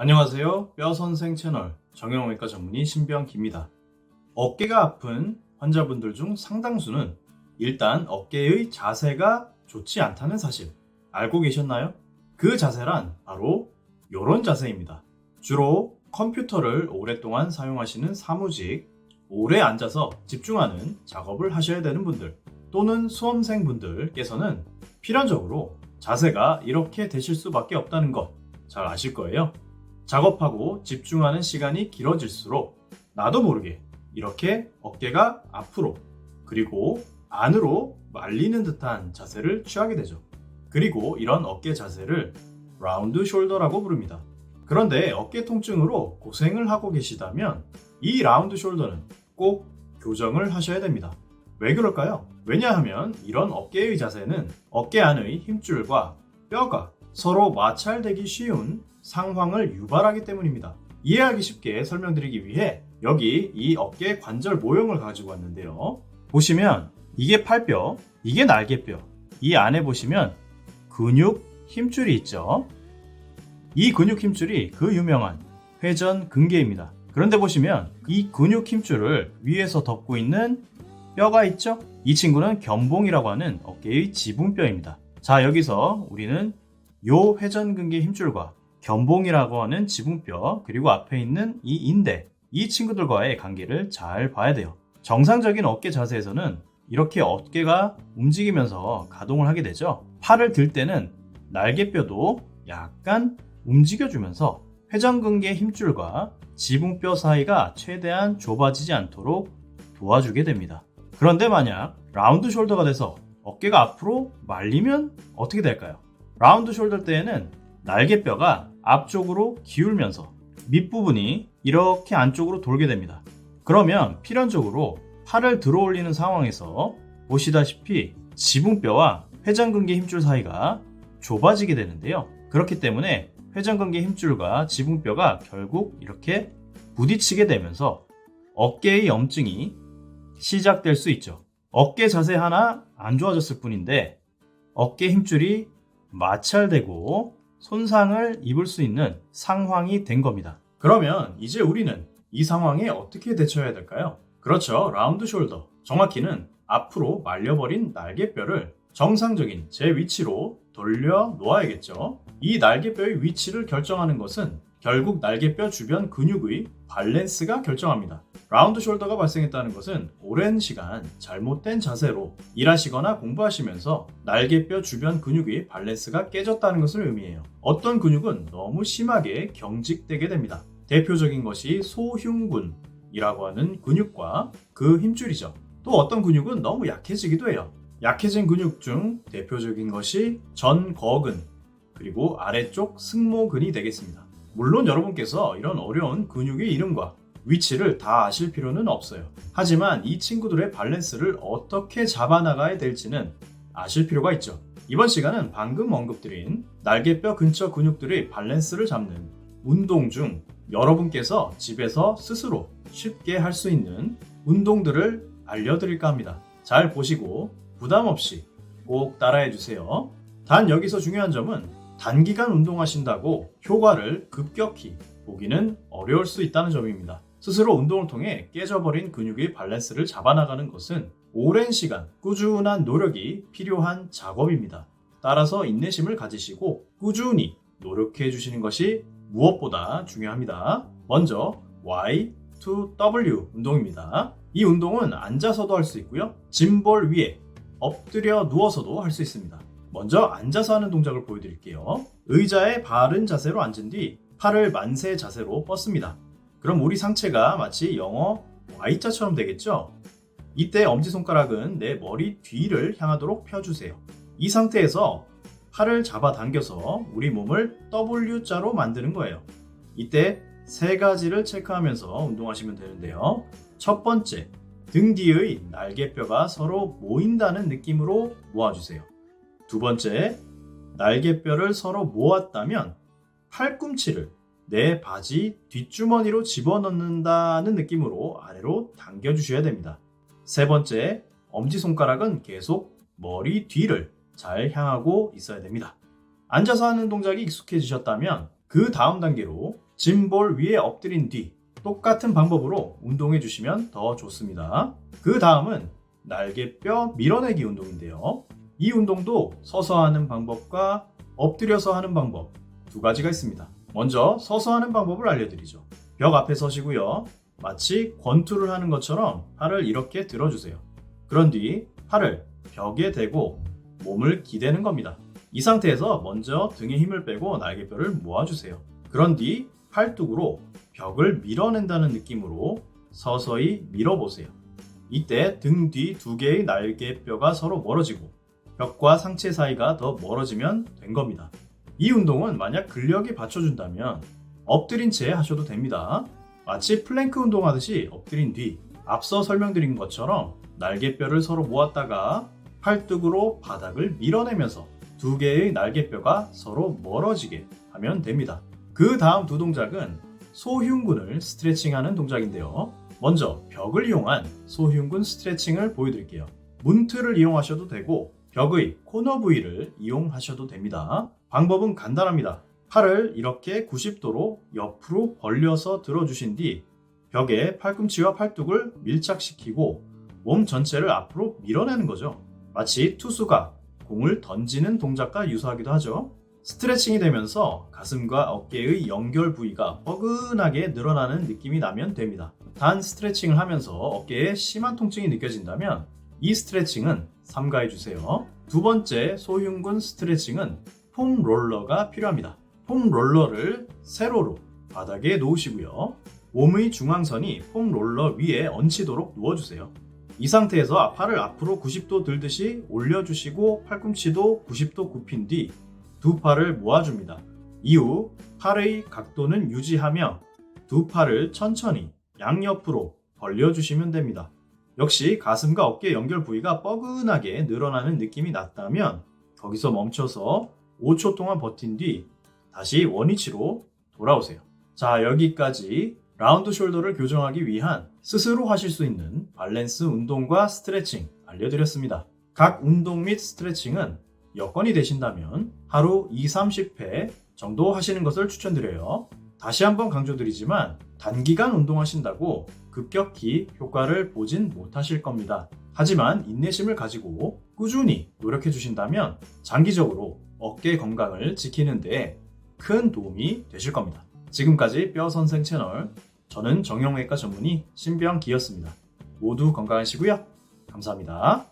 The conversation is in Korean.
안녕하세요. 뼈선생 채널 정형외과 전문의 신병기입니다. 어깨가 아픈 환자분들 중 상당수는 일단 어깨의 자세가 좋지 않다는 사실 알고 계셨나요? 그 자세란 바로 이런 자세입니다. 주로 컴퓨터를 오랫동안 사용하시는 사무직, 오래 앉아서 집중하는 작업을 하셔야 되는 분들 또는 수험생분들께서는 필연적으로 자세가 이렇게 되실 수밖에 없다는 것 잘 아실 거예요. 작업하고 집중하는 시간이 길어질수록 나도 모르게 이렇게 어깨가 앞으로 그리고 안으로 말리는 듯한 자세를 취하게 되죠. 그리고 이런 어깨 자세를 라운드 숄더라고 부릅니다. 그런데 어깨 통증으로 고생을 하고 계시다면 이 라운드 숄더는 꼭 교정을 하셔야 됩니다. 왜 그럴까요? 왜냐하면 이런 어깨의 자세는 어깨 안의 힘줄과 뼈가 서로 마찰되기 쉬운 상황을 유발하기 때문입니다. 이해하기 쉽게 설명드리기 위해 여기 이 어깨 관절 모형을 가지고 왔는데요. 보시면 이게 팔뼈, 이게 날개뼈. 이 안에 보시면 근육 힘줄이 있죠. 이 근육 힘줄이 그 유명한 회전근개입니다. 그런데 보시면 이 근육 힘줄을 위에서 덮고 있는 뼈가 있죠? 이 친구는 견봉이라고 하는 어깨의 지붕뼈입니다. 자, 여기서 우리는 요 회전근개 힘줄과 견봉이라고 하는 지붕뼈 그리고 앞에 있는 이 인대, 이 친구들과의 관계를 잘 봐야 돼요. 정상적인 어깨 자세에서는 이렇게 어깨가 움직이면서 가동을 하게 되죠. 팔을 들 때는 날개뼈도 약간 움직여주면서 회전근개 힘줄과 지붕뼈 사이가 최대한 좁아지지 않도록 도와주게 됩니다. 그런데 만약 라운드 숄더가 돼서 어깨가 앞으로 말리면 어떻게 될까요? 라운드 숄더 때에는 날개뼈가 앞쪽으로 기울면서 밑부분이 이렇게 안쪽으로 돌게 됩니다. 그러면 필연적으로 팔을 들어 올리는 상황에서 보시다시피 지붕뼈와 회전근개 힘줄 사이가 좁아지게 되는데요. 그렇기 때문에 회전근개 힘줄과 지붕뼈가 결국 이렇게 부딪히게 되면서 어깨의 염증이 시작될 수 있죠. 어깨 자세 하나 안 좋아졌을 뿐인데 어깨 힘줄이 마찰되고 손상을 입을 수 있는 상황이 된 겁니다. 그러면 이제 우리는 이 상황에 어떻게 대처해야 될까요? 그렇죠. 라운드 숄더. 정확히는 앞으로 말려버린 날개뼈를 정상적인 제 위치로 돌려 놓아야겠죠. 이 날개뼈의 위치를 결정하는 것은 결국 날개뼈 주변 근육의 밸런스가 결정합니다. 라운드 숄더가 발생했다는 것은 오랜 시간 잘못된 자세로 일하시거나 공부하시면서 날개뼈 주변 근육의 밸런스가 깨졌다는 것을 의미해요. 어떤 근육은 너무 심하게 경직되게 됩니다. 대표적인 것이 소흉근이라고 하는 근육과 그 힘줄이죠. 또 어떤 근육은 너무 약해지기도 해요. 약해진 근육 중 대표적인 것이 전거근 그리고 아래쪽 승모근이 되겠습니다. 물론 여러분께서 이런 어려운 근육의 이름과 위치를 다 아실 필요는 없어요. 하지만 이 친구들의 밸런스를 어떻게 잡아나가야 될지는 아실 필요가 있죠. 이번 시간은 방금 언급드린 날개뼈 근처 근육들의 밸런스를 잡는 운동 중 여러분께서 집에서 스스로 쉽게 할 수 있는 운동들을 알려드릴까 합니다. 잘 보시고 부담 없이 꼭 따라해 주세요. 단 여기서 중요한 점은 단기간 운동하신다고 효과를 급격히 보기는 어려울 수 있다는 점입니다. 스스로 운동을 통해 깨져버린 근육의 밸런스를 잡아나가는 것은 오랜 시간 꾸준한 노력이 필요한 작업입니다. 따라서 인내심을 가지시고 꾸준히 노력해 주시는 것이 무엇보다 중요합니다. 먼저 Y to W 운동입니다. 이 운동은 앉아서도 할 수 있고요. 짐볼 위에 엎드려 누워서도 할 수 있습니다. 먼저 앉아서 하는 동작을 보여드릴게요. 의자에 바른 자세로 앉은 뒤 팔을 만세 자세로 뻗습니다. 그럼 우리 상체가 마치 영어 Y자처럼 되겠죠? 이때 엄지손가락은 내 머리 뒤를 향하도록 펴주세요. 이 상태에서 팔을 잡아당겨서 우리 몸을 W자로 만드는 거예요. 이때 세 가지를 체크하면서 운동하시면 되는데요. 첫 번째, 등 뒤의 날개뼈가 서로 모인다는 느낌으로 모아주세요. 두 번째, 날개뼈를 서로 모았다면 팔꿈치를 내 바지 뒷주머니로 집어넣는다는 느낌으로 아래로 당겨주셔야 됩니다. 세 번째, 엄지손가락은 계속 머리 뒤를 잘 향하고 있어야 됩니다. 앉아서 하는 동작이 익숙해지셨다면 그 다음 단계로 짐볼 위에 엎드린 뒤 똑같은 방법으로 운동해 주시면 더 좋습니다. 그 다음은 날개뼈 밀어내기 운동인데요. 이 운동도 서서 하는 방법과 엎드려서 하는 방법 두 가지가 있습니다. 먼저 서서 하는 방법을 알려드리죠. 벽 앞에 서시고요. 마치 권투를 하는 것처럼 팔을 이렇게 들어주세요. 그런 뒤 팔을 벽에 대고 몸을 기대는 겁니다. 이 상태에서 먼저 등에 힘을 빼고 날개뼈를 모아주세요. 그런 뒤 팔뚝으로 벽을 밀어낸다는 느낌으로 서서히 밀어보세요. 이때 등 뒤 두 개의 날개뼈가 서로 멀어지고 벽과 상체 사이가 더 멀어지면 된 겁니다. 이 운동은 만약 근력이 받쳐준다면 엎드린 채 하셔도 됩니다. 마치 플랭크 운동하듯이 엎드린 뒤 앞서 설명드린 것처럼 날개뼈를 서로 모았다가 팔뚝으로 바닥을 밀어내면서 두 개의 날개뼈가 서로 멀어지게 하면 됩니다. 그 다음 두 동작은 소흉근을 스트레칭하는 동작인데요. 먼저 벽을 이용한 소흉근 스트레칭을 보여드릴게요. 문틀을 이용하셔도 되고 벽의 코너 부위를 이용하셔도 됩니다. 방법은 간단합니다. 팔을 이렇게 90도로 옆으로 벌려서 들어주신 뒤 벽에 팔꿈치와 팔뚝을 밀착시키고 몸 전체를 앞으로 밀어내는 거죠. 마치 투수가 공을 던지는 동작과 유사하기도 하죠. 스트레칭이 되면서 가슴과 어깨의 연결 부위가 뻐근하게 늘어나는 느낌이 나면 됩니다. 단 스트레칭을 하면서 어깨에 심한 통증이 느껴진다면 이 스트레칭은 삼가해주세요. 두 번째 소흉근 스트레칭은 폼 롤러가 필요합니다. 폼 롤러를 세로로 바닥에 놓으시고요. 몸의 중앙선이 폼 롤러 위에 얹히도록 누워주세요. 이 상태에서 팔을 앞으로 90도 들듯이 올려주시고 팔꿈치도 90도 굽힌 뒤 두 팔을 모아줍니다. 이후 팔의 각도는 유지하며 두 팔을 천천히 양옆으로 벌려주시면 됩니다. 역시 가슴과 어깨 연결 부위가 뻐근하게 늘어나는 느낌이 났다면 거기서 멈춰서 5초 동안 버틴 뒤 다시 원위치로 돌아오세요. 자, 여기까지 라운드 숄더를 교정하기 위한 스스로 하실 수 있는 밸런스 운동과 스트레칭 알려드렸습니다. 각 운동 및 스트레칭은 여건이 되신다면 하루 20-30회 정도 하시는 것을 추천드려요. 다시 한번 강조드리지만 단기간 운동하신다고 급격히 효과를 보진 못하실 겁니다. 하지만 인내심을 가지고 꾸준히 노력해 주신다면 장기적으로 어깨 건강을 지키는 데 큰 도움이 되실 겁니다. 지금까지 뼈선생 채널, 저는 정형외과 전문의 신병기였습니다. 모두 건강하시고요. 감사합니다.